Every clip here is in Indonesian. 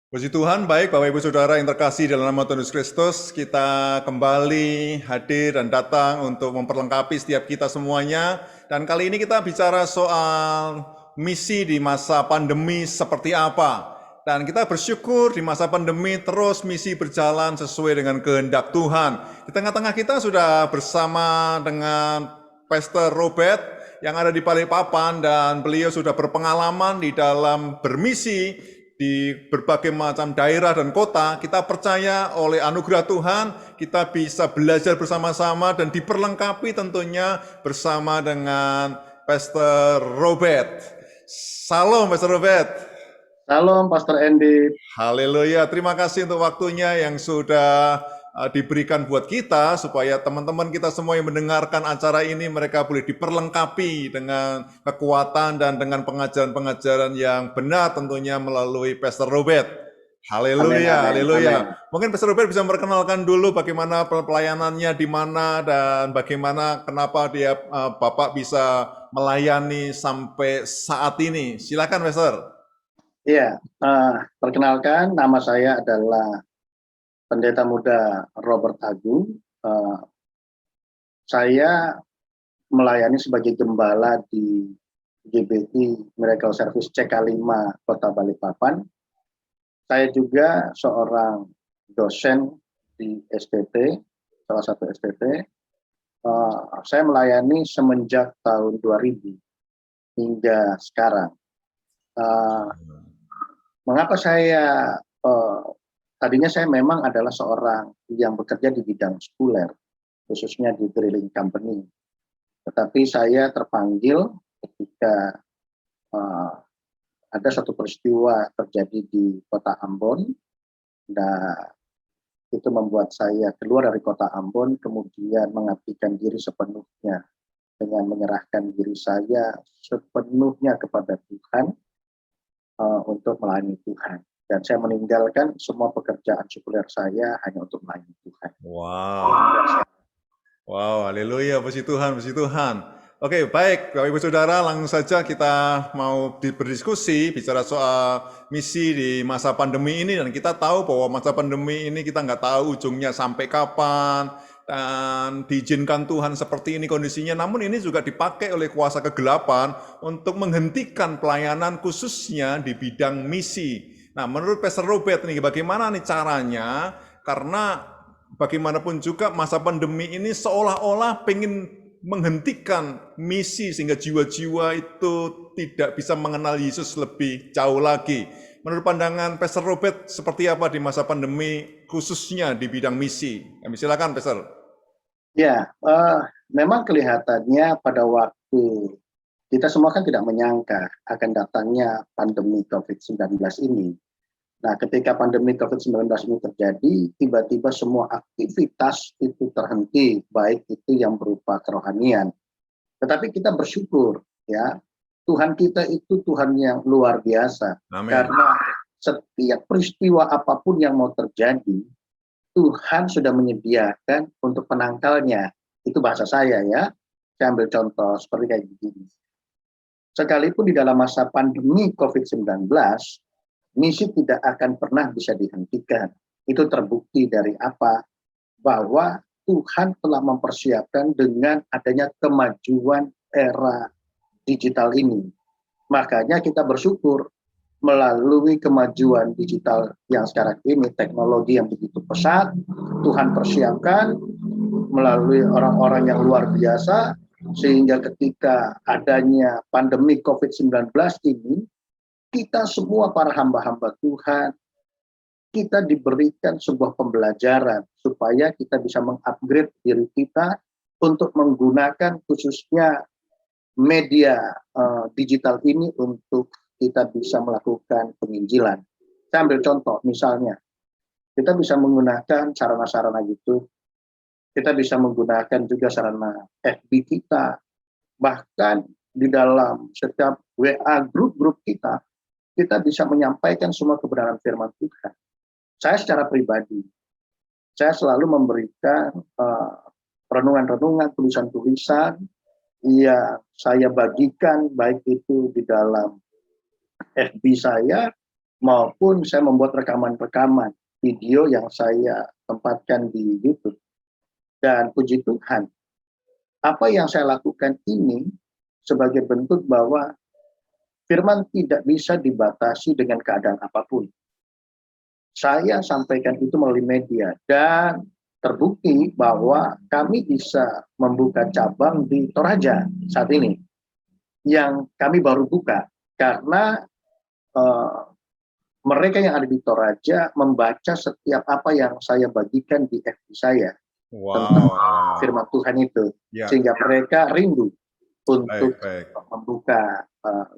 Puji Tuhan, baik Bapak Ibu Saudara yang terkasih dalam nama Tuhan Yesus Kristus, kita kembali hadir dan datang untuk memperlengkapi setiap kita semuanya. Dan kali ini kita bicara soal misi di masa pandemi seperti apa. Dan kita bersyukur di masa pandemi terus misi berjalan sesuai dengan kehendak Tuhan. Di tengah-tengah kita sudah bersama dengan Pastor Robert yang ada di Balikpapan dan beliau sudah berpengalaman di dalam bermisi di berbagai macam daerah dan kota. Kita percaya oleh anugerah Tuhan, kita bisa belajar bersama-sama dan diperlengkapi tentunya bersama dengan Pastor Robert. Salam Pastor Robert. Salam Pastor Andy. Haleluya, terima kasih untuk waktunya yang sudah diberikan buat kita supaya teman-teman kita semua yang mendengarkan acara ini mereka boleh diperlengkapi dengan kekuatan dan dengan pengajaran-pengajaran yang benar tentunya melalui Pastor Robert. Haleluya, haleluya. Mungkin Pastor Robert bisa memperkenalkan dulu bagaimana pelayanannya di mana dan bagaimana kenapa dia Bapak bisa melayani sampai saat ini. Silakan Pastor. Iya, perkenalkan nama saya adalah Pendeta Muda Robert Agung. Saya melayani sebagai gembala di GBI Miracle Service CK5 Kota Balikpapan. Saya juga seorang dosen di STT, salah satu STT. Saya melayani semenjak tahun 2000 hingga sekarang. Mengapa saya tadinya saya memang adalah seorang yang bekerja di bidang sekuler, khususnya di drilling company. Tetapi saya terpanggil ketika ada satu peristiwa terjadi di kota Ambon, dan itu membuat saya keluar dari kota Ambon, kemudian mengabdikan diri sepenuhnya dengan menyerahkan diri saya sepenuhnya kepada Tuhan untuk melayani Tuhan. Dan saya meninggalkan semua pekerjaan sekuler saya hanya untuk melayani Tuhan. Wow, haleluya, puji Tuhan, puji Tuhan. Oke, baik, Bapak Ibu Saudara, langsung saja kita mau berdiskusi, bicara soal misi di masa pandemi ini, dan kita tahu bahwa masa pandemi ini kita nggak tahu ujungnya sampai kapan, dan diizinkan Tuhan seperti ini kondisinya, namun ini juga dipakai oleh kuasa kegelapan untuk menghentikan pelayanan khususnya di bidang misi. Nah, menurut Pastor Robert nih, bagaimana nih caranya? Karena bagaimanapun juga masa pandemi ini seolah-olah pengen menghentikan misi sehingga jiwa-jiwa itu tidak bisa mengenal Yesus lebih jauh lagi. Menurut pandangan Pastor Robert, seperti apa di masa pandemi khususnya di bidang misi? Kami silakan, Pastor. Ya, memang kelihatannya pada waktu kita semua kan tidak menyangka akan datangnya pandemi COVID-19 ini. Nah, ketika pandemi COVID-19 ini terjadi, tiba-tiba semua aktivitas itu terhenti, baik itu yang berupa kerohanian. Tetapi kita bersyukur, ya, Tuhan kita itu Tuhan yang luar biasa. Amen. Karena setiap peristiwa apapun yang mau terjadi, Tuhan sudah menyediakan untuk penangkalnya. Itu bahasa saya ya. Saya ambil contoh seperti kayak begini. Sekalipun di dalam masa pandemi COVID-19, misi tidak akan pernah bisa dihentikan. Itu terbukti dari apa? Bahwa Tuhan telah mempersiapkan dengan adanya kemajuan era digital ini. Makanya kita bersyukur melalui kemajuan digital yang sekarang ini, teknologi yang begitu pesat, Tuhan persiapkan melalui orang-orang yang luar biasa, sehingga ketika adanya pandemi COVID-19 ini, kita semua para hamba-hamba Tuhan, kita diberikan sebuah pembelajaran supaya kita bisa mengupgrade diri kita untuk menggunakan khususnya media digital ini untuk kita bisa melakukan penginjilan. Saya ambil contoh, misalnya, kita bisa menggunakan sarana-sarana YouTube, kita bisa menggunakan juga sarana FB kita, bahkan di dalam setiap WA grup-grup kita bisa menyampaikan semua kebenaran firman Tuhan. Saya secara pribadi, saya selalu memberikan renungan-renungan, tulisan-tulisan yang saya bagikan, baik itu di dalam FB saya maupun saya membuat rekaman-rekaman video yang saya tempatkan di YouTube. Dan puji Tuhan, apa yang saya lakukan ini sebagai bentuk bahwa firman tidak bisa dibatasi dengan keadaan apapun. Saya sampaikan itu melalui media dan terbukti bahwa kami bisa membuka cabang di Toraja saat ini yang kami baru buka karena mereka yang ada di Toraja membaca setiap apa yang saya bagikan di FB saya tentang firman Tuhan itu, sehingga mereka rindu untuk membuka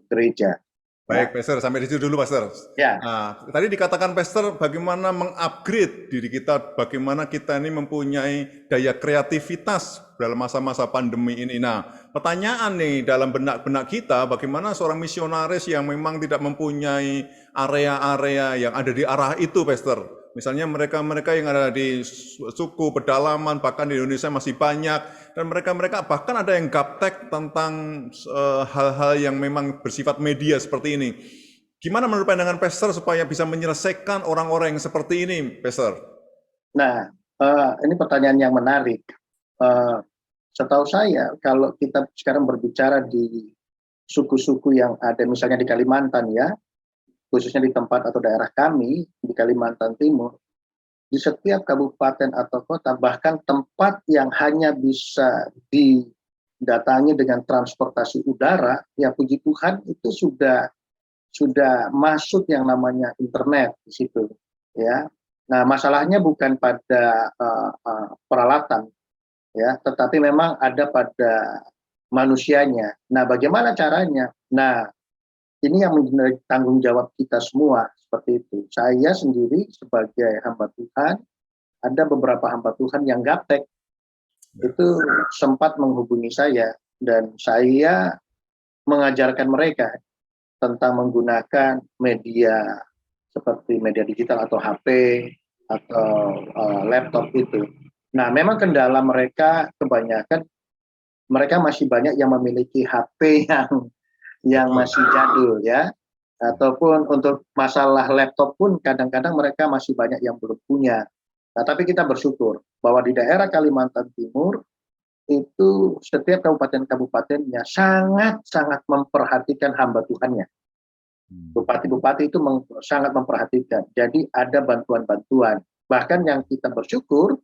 gereja. Baik, Pastor, sampai di situ dulu, Pastor. Ya. Nah, tadi dikatakan, Pastor, bagaimana mengupgrade diri kita, bagaimana kita ini mempunyai daya kreativitas dalam masa-masa pandemi ini. Nah, pertanyaan nih dalam benak-benak kita, bagaimana seorang misionaris yang memang tidak mempunyai area-area yang ada di arah itu, Pastor? Misalnya mereka-mereka yang ada di suku pedalaman, bahkan di Indonesia masih banyak, dan mereka-mereka bahkan ada yang gaptek tentang hal-hal yang memang bersifat media seperti ini. Gimana menurut pandangan Pastor supaya bisa menyelesaikan orang-orang yang seperti ini, Pastor? Nah, ini pertanyaan yang menarik. Setahu saya, kalau kita sekarang berbicara di suku-suku yang ada misalnya di Kalimantan ya, khususnya di tempat atau daerah kami di Kalimantan Timur, di setiap kabupaten atau kota, bahkan tempat yang hanya bisa didatangi dengan transportasi udara, ya puji Tuhan itu sudah masuk yang namanya internet di situ, ya. Nah, masalahnya bukan pada peralatan, ya, tetapi memang ada pada manusianya. Nah, bagaimana caranya? Nah, ini yang menjadi tanggung jawab kita semua seperti itu. Saya sendiri sebagai hamba Tuhan, ada beberapa hamba Tuhan yang gaptek, itu sempat menghubungi saya dan saya mengajarkan mereka tentang menggunakan media seperti media digital atau HP atau laptop itu. Nah, memang kendala mereka kebanyakan mereka masih banyak yang memiliki HP yang masih jadul ya, ataupun untuk masalah laptop pun kadang-kadang mereka masih banyak yang belum punya. Nah, tapi kita bersyukur bahwa di daerah Kalimantan Timur itu setiap kabupaten-kabupatennya sangat-sangat memperhatikan hamba Tuhannya. Bupati-bupati itu sangat memperhatikan. Jadi ada bantuan-bantuan. Bahkan yang kita bersyukur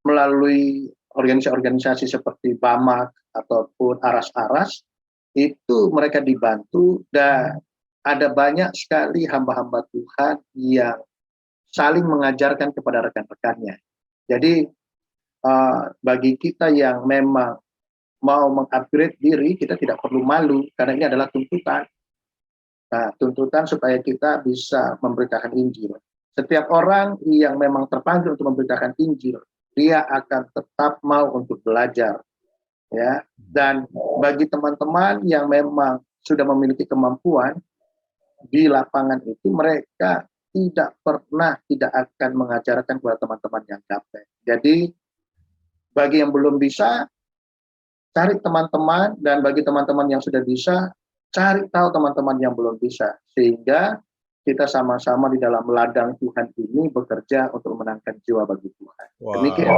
melalui organisasi-organisasi seperti BAMAK ataupun Aras-Aras, itu mereka dibantu dan ada banyak sekali hamba-hamba Tuhan yang saling mengajarkan kepada rekan-rekannya. Jadi bagi kita yang memang mau mengupgrade diri, kita tidak perlu malu karena ini adalah tuntutan. Nah, tuntutan supaya kita bisa memberitakan Injil. Setiap orang yang memang terpanggil untuk memberitakan Injil, dia akan tetap mau untuk belajar. Ya, dan bagi teman-teman yang memang sudah memiliki kemampuan di lapangan itu, mereka tidak akan mengajarkan kepada teman-teman yang gaptek. Jadi bagi yang belum bisa, cari teman-teman, dan bagi teman-teman yang sudah bisa, cari tahu teman-teman yang belum bisa, sehingga kita sama-sama di dalam ladang Tuhan ini bekerja untuk memenangkan jiwa bagi Tuhan. Demikian.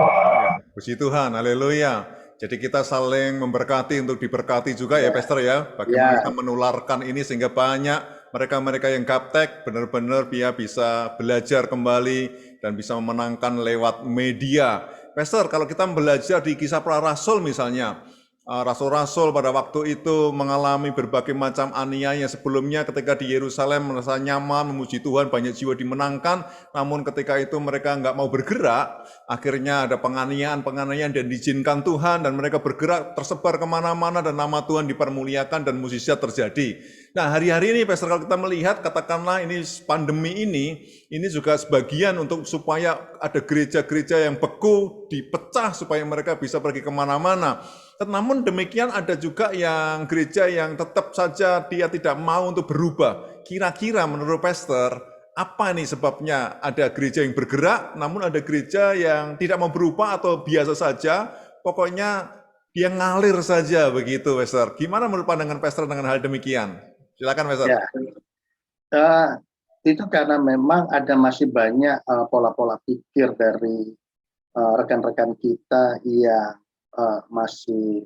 Puji Tuhan, haleluya. Jadi kita saling memberkati untuk diberkati juga ya, Pastor ya. Bagaimana kita menularkan ini sehingga banyak mereka-mereka yang gaptek benar-benar dia bisa belajar kembali dan bisa memenangkan lewat media. Pastor, kalau kita belajar di Kisah Para Rasul misalnya, rasul-rasul pada waktu itu mengalami berbagai macam aniaya sebelumnya ketika di Yerusalem merasa nyaman, memuji Tuhan, banyak jiwa dimenangkan, namun ketika itu mereka nggak mau bergerak, akhirnya ada penganiayaan dan diizinkan Tuhan, dan mereka bergerak tersebar kemana-mana dan nama Tuhan dipermuliakan dan mukjizat terjadi. Nah, hari-hari ini Pastor, kalau kita melihat, katakanlah ini pandemi ini juga sebagian untuk supaya ada gereja-gereja yang beku, dipecah supaya mereka bisa pergi kemana-mana. Namun demikian ada juga yang gereja yang tetap saja dia tidak mau untuk berubah. Kira-kira menurut Pastor, apa nih sebabnya ada gereja yang bergerak, namun ada gereja yang tidak mau berubah atau biasa saja, pokoknya dia ngalir saja begitu, Pastor. Gimana menurut pandangan Pastor dengan hal demikian? Silakan, Pastor. Ya. Eh, itu karena memang ada masih banyak pola-pola pikir dari rekan-rekan kita yang masih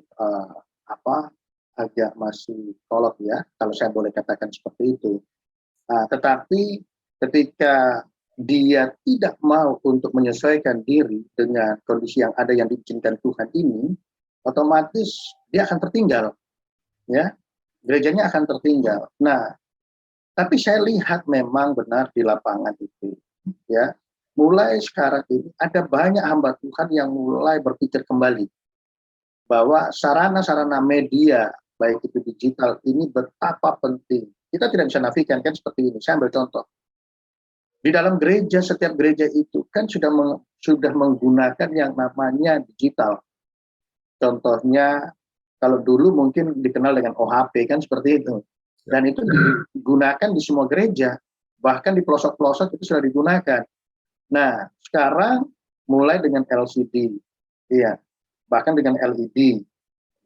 apa agak masih kolot ya, kalau saya boleh katakan seperti itu. Tetapi ketika dia tidak mau untuk menyesuaikan diri dengan kondisi yang ada yang diizinkan Tuhan ini, otomatis dia akan tertinggal, ya, gerejanya akan tertinggal. Nah, tapi saya lihat memang benar di lapangan itu, ya, mulai sekarang ini ada banyak hamba Tuhan yang mulai berpikir kembali bahwa sarana-sarana media, baik itu digital, ini betapa penting. Kita tidak bisa nafikan kan seperti ini. Saya ambil contoh. Di dalam gereja, setiap gereja itu kan sudah menggunakan yang namanya digital. Contohnya, kalau dulu mungkin dikenal dengan OHP kan seperti itu. Dan itu digunakan di semua gereja. Bahkan di pelosok-pelosok itu sudah digunakan. Nah, sekarang mulai dengan LCD. Iya, bahkan dengan LED.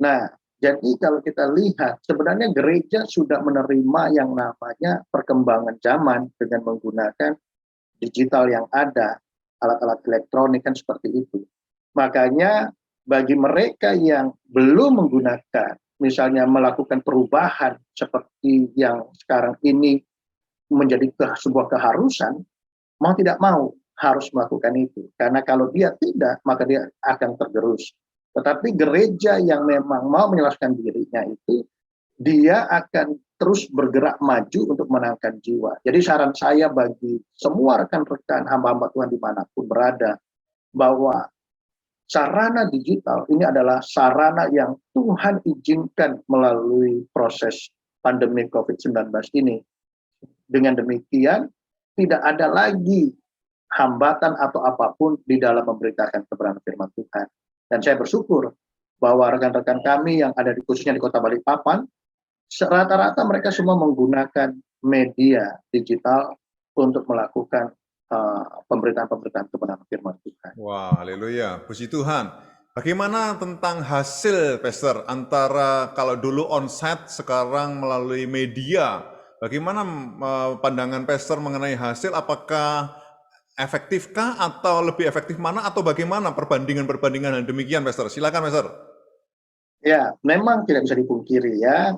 Nah, jadi kalau kita lihat, sebenarnya gereja sudah menerima yang namanya perkembangan zaman dengan menggunakan digital yang ada, alat-alat elektronik kan seperti itu. Makanya bagi mereka yang belum menggunakan, misalnya melakukan perubahan seperti yang sekarang ini menjadi sebuah keharusan, mau tidak mau harus melakukan itu. Karena kalau dia tidak, maka dia akan tergerus. Tetapi gereja yang memang mau menyelamatkan dirinya itu, dia akan terus bergerak maju untuk menangkan jiwa. Jadi saran saya bagi semua rekan-rekan hamba-hamba Tuhan dimanapun berada, bahwa sarana digital ini adalah sarana yang Tuhan izinkan melalui proses pandemi COVID-19 ini. Dengan demikian, tidak ada lagi hambatan atau apapun di dalam memberitakan kebenaran firman Tuhan. Dan saya bersyukur bahwa rekan-rekan kami yang ada khususnya di Kota Balikpapan, rata-rata mereka semua menggunakan media digital untuk melakukan pemberitaan-pemberitaan kebenaran firman Tuhan. Wah, haleluya. Puji Tuhan. Bagaimana tentang hasil, Pastor, antara kalau dulu onsite, sekarang melalui media? Bagaimana pandangan Pastor mengenai hasil? Apakah efektifkah atau lebih efektif mana atau bagaimana perbandingan-perbandingan yang demikian, Pastor? Silakan, Pastor. Ya, memang tidak bisa dipungkiri ya.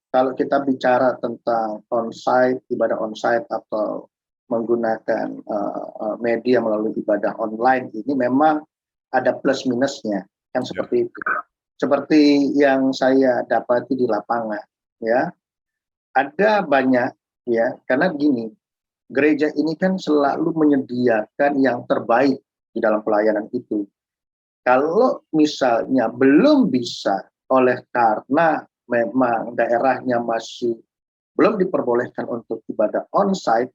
Kalau kita bicara tentang onsite, ibadah onsite atau menggunakan media melalui ibadah online ini memang ada plus minusnya, kan Ya. seperti itu. Seperti yang saya dapati di lapangan, ya, ada banyak ya, karena gini, gereja ini kan selalu menyediakan yang terbaik di dalam pelayanan itu. Kalau misalnya belum bisa oleh karena memang daerahnya masih belum diperbolehkan untuk ibadah onsite,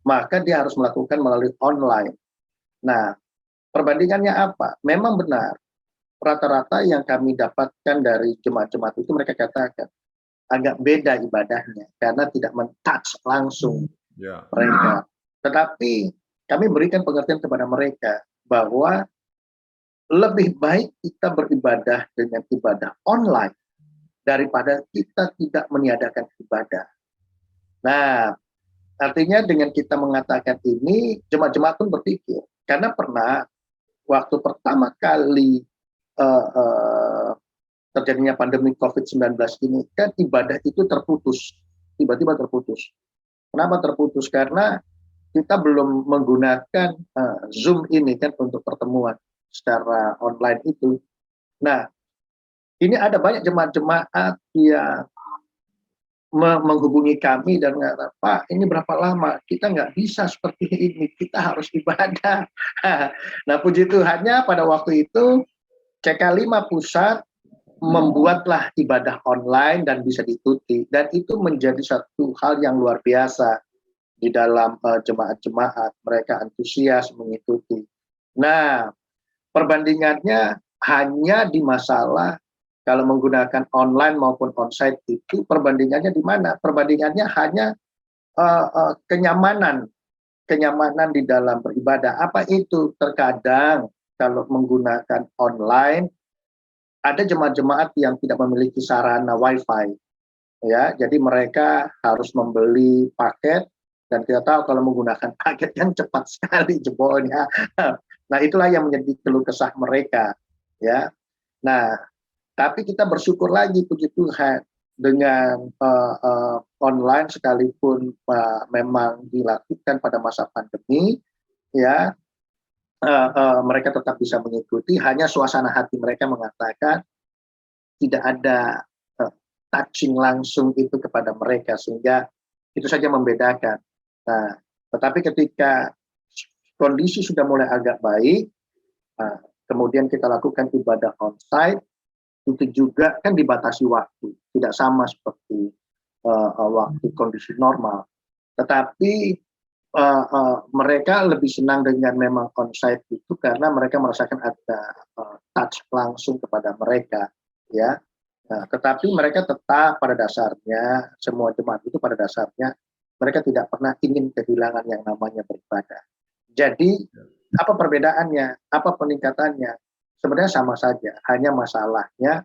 maka dia harus melakukan melalui online. Nah, perbandingannya apa? Memang benar, rata-rata yang kami dapatkan dari jemaat-jemaat itu mereka katakan agak beda ibadahnya karena tidak men-touch langsung mereka. Tetapi kami berikan pengertian kepada mereka bahwa lebih baik kita beribadah dengan ibadah online daripada kita tidak meniadakan ibadah. Nah, artinya dengan kita mengatakan ini, jemaat-jemaat pun berpikir. Karena pernah, waktu pertama kali uh, uh, terjadinya pandemi COVID-19 ini, kan ibadah itu terputus. Tiba-tiba terputus. Kenapa terputus? Karena kita belum menggunakan Zoom ini kan untuk pertemuan secara online itu. Nah, ini ada banyak jemaat-jemaat yang menghubungi kami dan mengatakan, Pak, ini berapa lama? Kita nggak bisa seperti ini, kita harus ibadah. Nah, puji Tuhannya pada waktu itu CK5 Pusat membuatlah ibadah online dan bisa diikuti. Dan itu menjadi satu hal yang luar biasa di dalam jemaat-jemaat. Mereka antusias mengikuti. Nah, perbandingannya hanya di masalah kalau menggunakan online maupun onsite itu perbandingannya di mana? Perbandingannya hanya kenyamanan di dalam beribadah. Apa itu? Terkadang kalau menggunakan online ada jemaat-jemaat yang tidak memiliki sarana wifi. ya. Jadi mereka harus membeli paket, dan kita tahu kalau menggunakan paket kan cepat sekali jebolnya. Nah, itulah yang menjadi keluh kesah mereka, ya. Nah, tapi kita bersyukur lagi, puji Tuhan, dengan online sekalipun memang dilakukan pada masa pandemi, ya, mereka tetap bisa mengikuti. Hanya suasana hati mereka mengatakan tidak ada touching langsung itu kepada mereka, sehingga itu saja membedakan. Nah, tetapi ketika kondisi sudah mulai agak baik, kemudian kita lakukan ibadah onsite, itu juga kan dibatasi waktu, tidak sama seperti waktu kondisi normal. Tetapi mereka lebih senang dengan memang onsite itu karena mereka merasakan ada touch langsung kepada mereka, ya. Nah, tetapi mereka tetap pada dasarnya, semua jemaat itu pada dasarnya mereka tidak pernah ingin kehilangan yang namanya beribadah. Jadi apa perbedaannya, apa peningkatannya? Sebenarnya sama saja, hanya masalahnya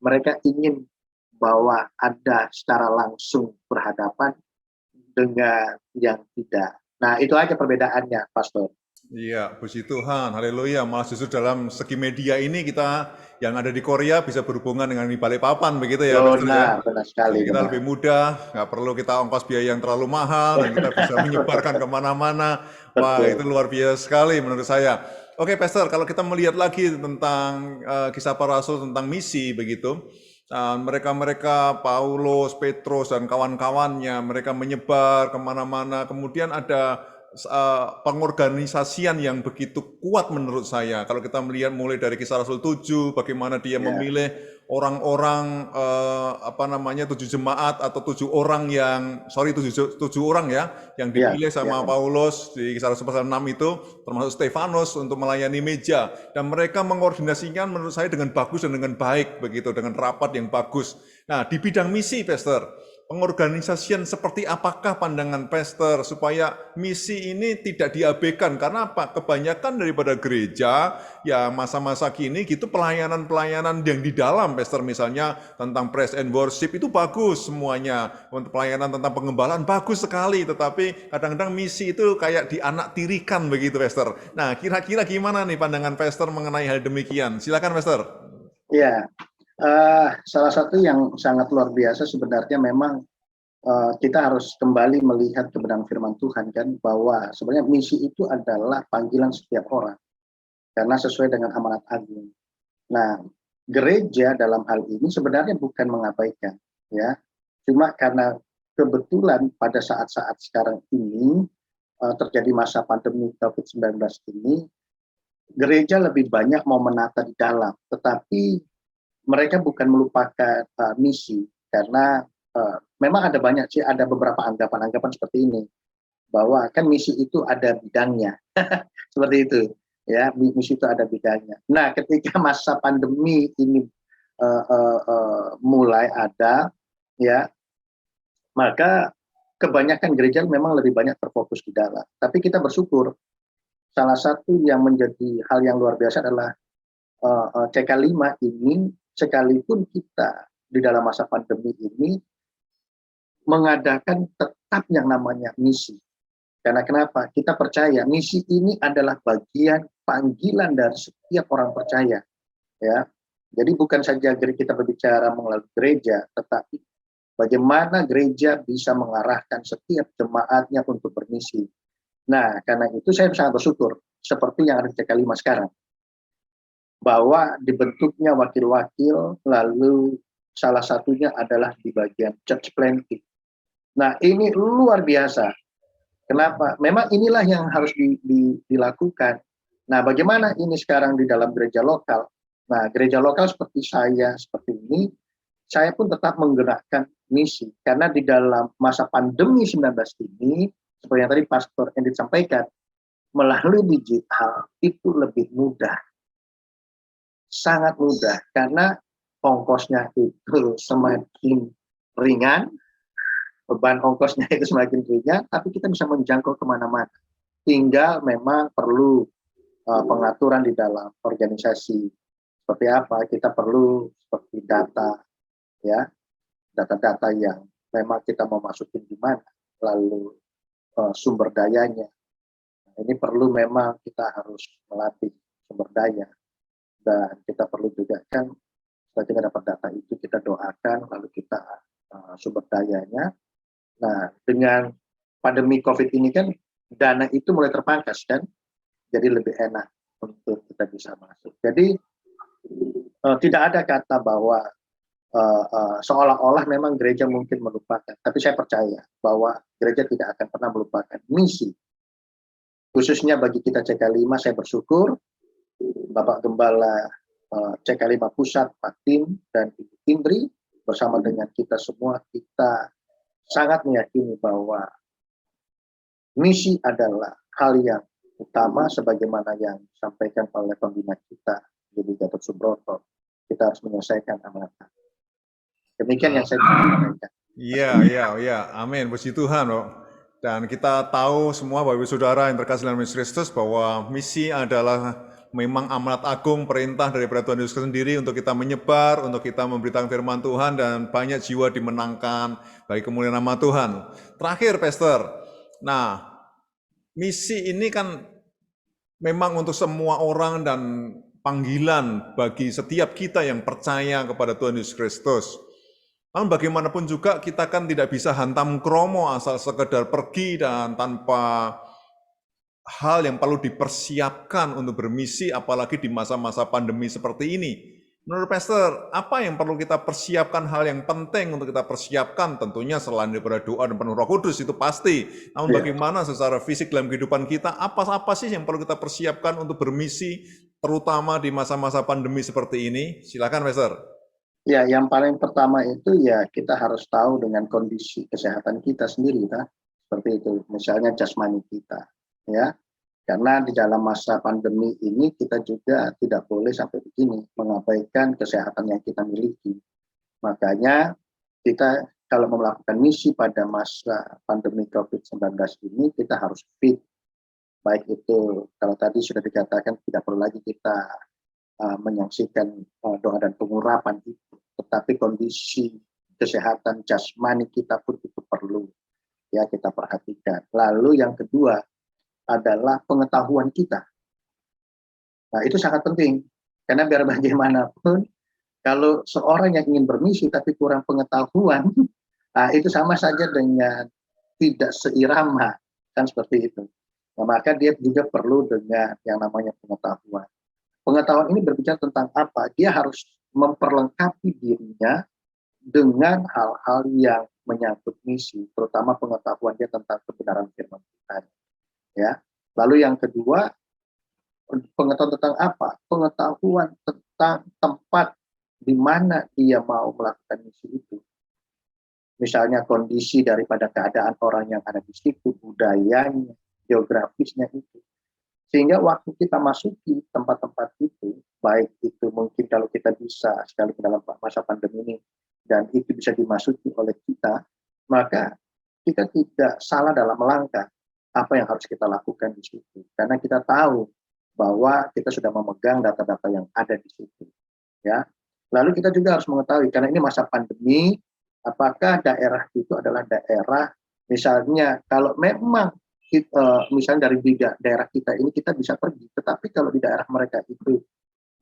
mereka ingin bahwa ada secara langsung berhadapan dengan yang tidak. Nah, itu aja perbedaannya, Pastor. Iya, puji Tuhan, haleluya. Malah justru dalam segi media ini kita yang ada di Korea bisa berhubungan dengan di Balikpapan, begitu ya, Pastor ya. Benar sekali. Jadi kita lebih mudah, nggak perlu kita ongkos biaya yang terlalu mahal, dan kita bisa menyebarkan kemana-mana. Wah, itu luar biasa sekali menurut saya. Oke, Pastor, kalau kita melihat lagi tentang kisah para rasul, tentang misi, begitu, mereka-mereka Paulus, Petrus, dan kawan-kawannya, mereka menyebar kemana-mana, kemudian ada pengorganisasian yang begitu kuat menurut saya. Kalau kita melihat mulai dari kisah Rasul 7, bagaimana dia memilih orang-orang, 7 jemaat atau 7 orang yang, 7 orang ya, yang dipilih sama Paulus di kisah Rasul pasal 6 itu, termasuk Stefanus untuk melayani meja. Dan mereka mengordinasikan menurut saya dengan bagus dan dengan baik, begitu, dengan rapat yang bagus. Nah, di bidang misi, Pastor, pengorganisasian seperti apakah pandangan Pastor supaya misi ini tidak diabaikan? Karena apa? Kebanyakan daripada gereja ya masa-masa kini gitu pelayanan-pelayanan yang di dalam, Pastor, misalnya tentang praise and worship itu bagus semuanya, untuk pelayanan tentang pengembalaan bagus sekali, tetapi kadang-kadang misi itu kayak dianaktirikan begitu, Pastor. Nah, kira-kira gimana nih pandangan Pastor mengenai hal demikian? Silakan, Pastor. Ya, salah satu yang sangat luar biasa sebenarnya memang kita harus kembali melihat kebenaran firman Tuhan, kan, bahwa sebenarnya misi itu adalah panggilan setiap orang karena sesuai dengan amanat agung. Nah, gereja dalam hal ini sebenarnya bukan mengabaikan, ya, cuma karena kebetulan pada saat-saat sekarang ini terjadi masa pandemi COVID-19 ini, gereja lebih banyak mau menata di dalam, tetapi mereka bukan melupakan misi, karena memang ada banyak sih, ada beberapa anggapan-anggapan seperti ini, bahwa kan misi itu ada bidangnya, seperti itu, ya, misi itu ada bidangnya. Nah, ketika masa pandemi ini mulai ada, ya, maka kebanyakan gereja memang lebih banyak terfokus di dalam. Tapi kita bersyukur, salah satu yang menjadi hal yang luar biasa adalah CK5 ini, sekalipun kita di dalam masa pandemi ini mengadakan tetap yang namanya misi. Karena kenapa? Kita percaya misi ini adalah bagian panggilan dari setiap orang percaya, ya. Jadi bukan saja kita berbicara melalui gereja, tetapi bagaimana gereja bisa mengarahkan setiap jemaatnya untuk bermisi. Nah, karena itu saya sangat bersyukur seperti yang ada di CK5 sekarang, bahwa dibentuknya wakil-wakil, lalu salah satunya adalah di bagian church planting. Nah, ini luar biasa. Kenapa? Memang inilah yang harus dilakukan. Nah, bagaimana ini sekarang di dalam gereja lokal? Nah, gereja lokal seperti saya, seperti ini, saya pun tetap menggerakkan misi. Karena di dalam masa pandemi 19 ini, seperti yang tadi Pastor Endit sampaikan, melalui digital itu lebih mudah. Sangat mudah, karena ongkosnya itu semakin ringan, beban ongkosnya itu semakin ringan, tapi kita bisa menjangkau kemana-mana. Tinggal memang perlu pengaturan di dalam organisasi. Seperti apa? Kita perlu seperti data, ya. data-data yang memang kita mau masukin di mana, lalu sumber dayanya. Ini perlu memang kita harus melatih sumber daya, dan kita perlu juga kan setelah kita dapat data itu kita doakan, lalu kita sumber dayanya. Nah, dengan pandemi COVID ini kan dana itu mulai terpangkas kan, jadi lebih enak untuk kita bisa masuk. Jadi tidak ada kata bahwa seolah-olah memang gereja mungkin melupakan, tapi saya percaya bahwa gereja tidak akan pernah melupakan misi. Khususnya bagi kita CK5, saya bersyukur Bapak Gembala CK5 Pusat, Pak Tim, dan Ibu Indri, bersama dengan kita semua, kita sangat meyakini bahwa misi adalah hal yang utama, sebagaimana yang disampaikan oleh pembina kita, Jadi Gatot Subroto. Kita harus menyelesaikan amanat. Demikian yang saya bisa sampaikan. Iya, amin, puji Tuhan, Bro. Dan kita tahu semua Bapak Ibu Saudara yang terkasih dalam Yesus Kristus bahwa misi adalah memang amanat agung, perintah daripada Tuhan Yesus sendiri untuk kita menyebar, untuk kita memberitakan firman Tuhan, dan banyak jiwa dimenangkan bagi kemuliaan nama Tuhan. Terakhir, Pastor, nah misi ini kan memang untuk semua orang dan panggilan bagi setiap kita yang percaya kepada Tuhan Yesus Kristus. Namun bagaimanapun juga kita kan tidak bisa hantam kromo asal sekedar pergi dan tanpa hal yang perlu dipersiapkan untuk bermisi, apalagi di masa-masa pandemi seperti ini. Menurut Pastor, apa yang perlu kita persiapkan, hal yang penting untuk kita persiapkan? Tentunya selain daripada doa dan penuh Roh Kudus, itu pasti. Namun bagaimana secara fisik dalam kehidupan kita, apa sih yang perlu kita persiapkan untuk bermisi, terutama di masa-masa pandemi seperti ini? Silakan, Pastor. Ya, yang paling pertama itu ya kita harus tahu dengan kondisi kesehatan kita sendiri, kan? Seperti itu. Misalnya jasmani kita, ya. Karena di dalam masa pandemi ini kita juga tidak boleh sampai begini, mengabaikan kesehatan yang kita miliki. Makanya kita kalau mau melakukan misi pada masa pandemi COVID-19 ini, kita harus fit. Baik itu, kalau tadi sudah dikatakan tidak perlu lagi kita menyaksikan doa dan pengurapan itu, tetapi kondisi kesehatan jasmani kita pun itu perlu ya kita perhatikan. Lalu yang kedua adalah pengetahuan kita. Nah, itu sangat penting karena biar bagaimanapun kalau seorang yang ingin bermisi tapi kurang pengetahuan, nah itu sama saja dengan tidak seirama, kan seperti itu. Nah, maka dia juga perlu dengan yang namanya pengetahuan. Pengetahuan ini berbicara tentang apa? Dia harus memperlengkapi dirinya dengan hal-hal yang menyangkut misi, terutama pengetahuan dia tentang kebenaran firman Tuhan. Ya. Lalu yang kedua, pengetahuan tentang apa? Pengetahuan tentang tempat di mana dia mau melakukan misi itu. Misalnya kondisi daripada keadaan orang yang ada di situ, budayanya, geografisnya itu. Sehingga waktu kita masuki tempat-tempat itu, baik itu mungkin kalau kita bisa sekali dalam masa pandemi ini, dan itu bisa dimasuki oleh kita, maka kita tidak salah dalam melangkah apa yang harus kita lakukan di situ. Karena kita tahu bahwa kita sudah memegang data-data yang ada di situ. Ya. Lalu kita juga harus mengetahui, karena ini masa pandemi, apakah daerah itu adalah daerah, misalnya kalau memang misalnya dari daerah kita ini kita bisa pergi, tetapi kalau di daerah mereka itu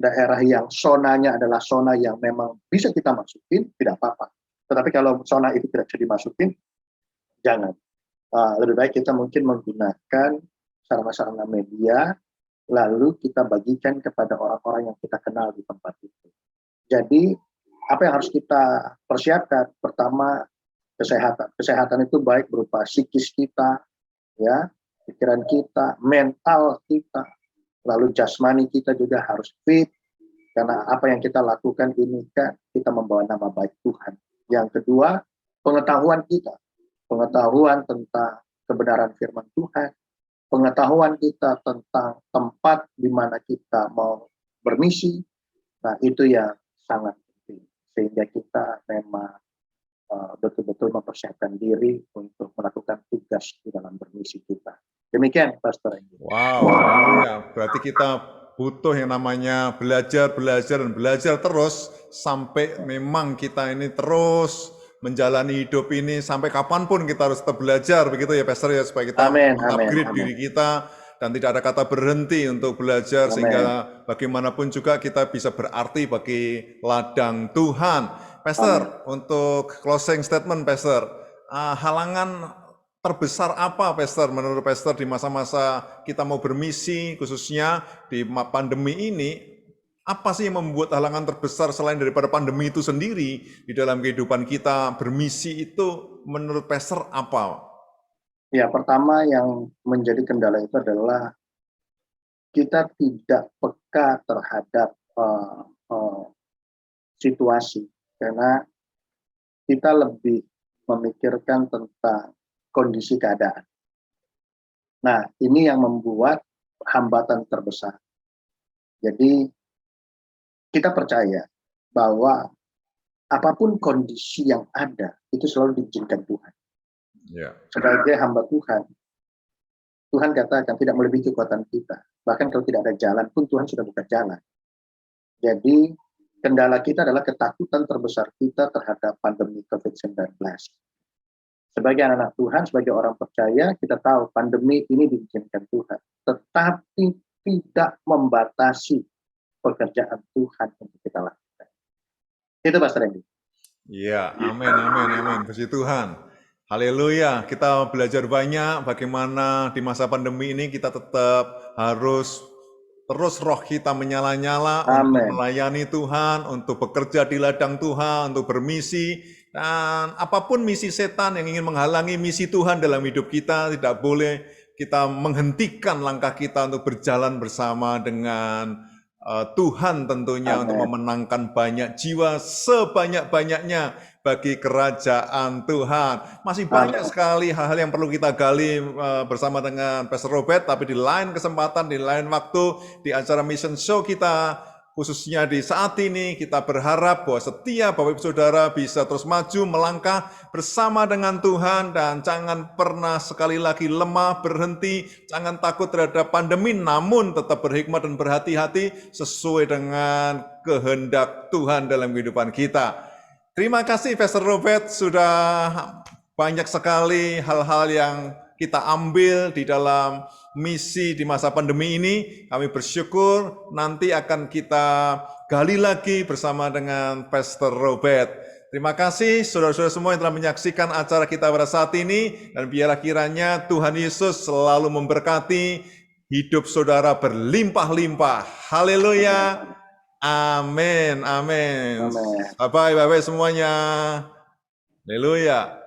daerah yang zonanya adalah zona yang memang bisa kita masukin, tidak apa-apa. Tetapi kalau zona itu tidak bisa dimasukin, jangan. Lebih baik kita mungkin menggunakan sarana-sarana media, lalu kita bagikan kepada orang-orang yang kita kenal di tempat itu. Jadi apa yang harus kita persiapkan? Pertama, kesehatan. Kesehatan itu baik berupa psikis kita, ya, pikiran kita, mental kita, lalu jasmani kita juga harus fit, karena apa yang kita lakukan ini kan kita membawa nama baik Tuhan. Yang kedua, pengetahuan kita, pengetahuan tentang kebenaran firman Tuhan, pengetahuan kita tentang tempat di mana kita mau bermisi. Nah, itu yang sangat penting, sehingga kita memang betul-betul mempersiapkan diri untuk melakukan tugas di dalam bermisi kita. Demikian, Pastor. Wow, ya. Berarti kita butuh yang namanya belajar, dan belajar terus sampai memang kita ini terus menjalani hidup ini sampai kapanpun kita harus tetap belajar, begitu ya Pastor ya, supaya kita Amin, amin, mengupgrade amin, diri kita dan tidak ada kata berhenti untuk belajar, amin. sehingga bagaimanapun juga kita bisa berarti bagi ladang Tuhan. Pastor, untuk closing statement Pastor, halangan terbesar apa Pastor menurut Pastor di masa-masa kita mau bermisi, khususnya di pandemi ini? Apa sih yang membuat halangan terbesar selain daripada pandemi itu sendiri di dalam kehidupan kita bermisi itu menurut Pastor apa? Ya, pertama yang menjadi kendala itu adalah kita tidak peka terhadap situasi, karena kita lebih memikirkan tentang kondisi keadaan. Nah, ini yang membuat hambatan terbesar. Jadi, kita percaya bahwa apapun kondisi yang ada, itu selalu diizinkan Tuhan. Ya. Sebagai hamba Tuhan, Tuhan katakan tidak melebihi kekuatan kita. Bahkan kalau tidak ada jalan pun Tuhan sudah buka jalan. Jadi, kendala kita adalah ketakutan terbesar kita terhadap pandemi COVID-19. Sebagai anak Tuhan, sebagai orang percaya, kita tahu pandemi ini diizinkan Tuhan. Tetapi tidak membatasi pekerjaan Tuhan untuk kita lakukan. Itu Pastor Randy. Ya, amin, amin, amin. Puji Tuhan. Haleluya. Kita belajar banyak bagaimana di masa pandemi ini kita tetap harus terus roh kita menyala-nyala untuk melayani Tuhan, untuk bekerja di ladang Tuhan, untuk bermisi. Dan apapun misi setan yang ingin menghalangi misi Tuhan dalam hidup kita, tidak boleh kita menghentikan langkah kita untuk berjalan bersama dengan Tuhan tentunya. Amen. Untuk memenangkan banyak jiwa sebanyak-banyaknya bagi kerajaan Tuhan. Masih banyak sekali hal-hal yang perlu kita gali bersama dengan Pastor Robert, tapi di lain kesempatan, di lain waktu, di acara Mission Show kita, khususnya di saat ini, kita berharap bahwa setiap Bapak Ibu Saudara bisa terus maju, melangkah bersama dengan Tuhan, dan jangan pernah sekali lagi lemah, berhenti, jangan takut terhadap pandemi, namun tetap berhikmat dan berhati-hati sesuai dengan kehendak Tuhan dalam kehidupan kita. Terima kasih Pastor Robert, sudah banyak sekali hal-hal yang kita ambil di dalam misi di masa pandemi ini. Kami bersyukur nanti akan kita gali lagi bersama dengan Pastor Robert. Terima kasih saudara-saudara semua yang telah menyaksikan acara kita pada saat ini, dan biarlah kiranya Tuhan Yesus selalu memberkati hidup saudara berlimpah-limpah. Haleluya. Amin. Amin. Bye-bye semuanya. Haleluya.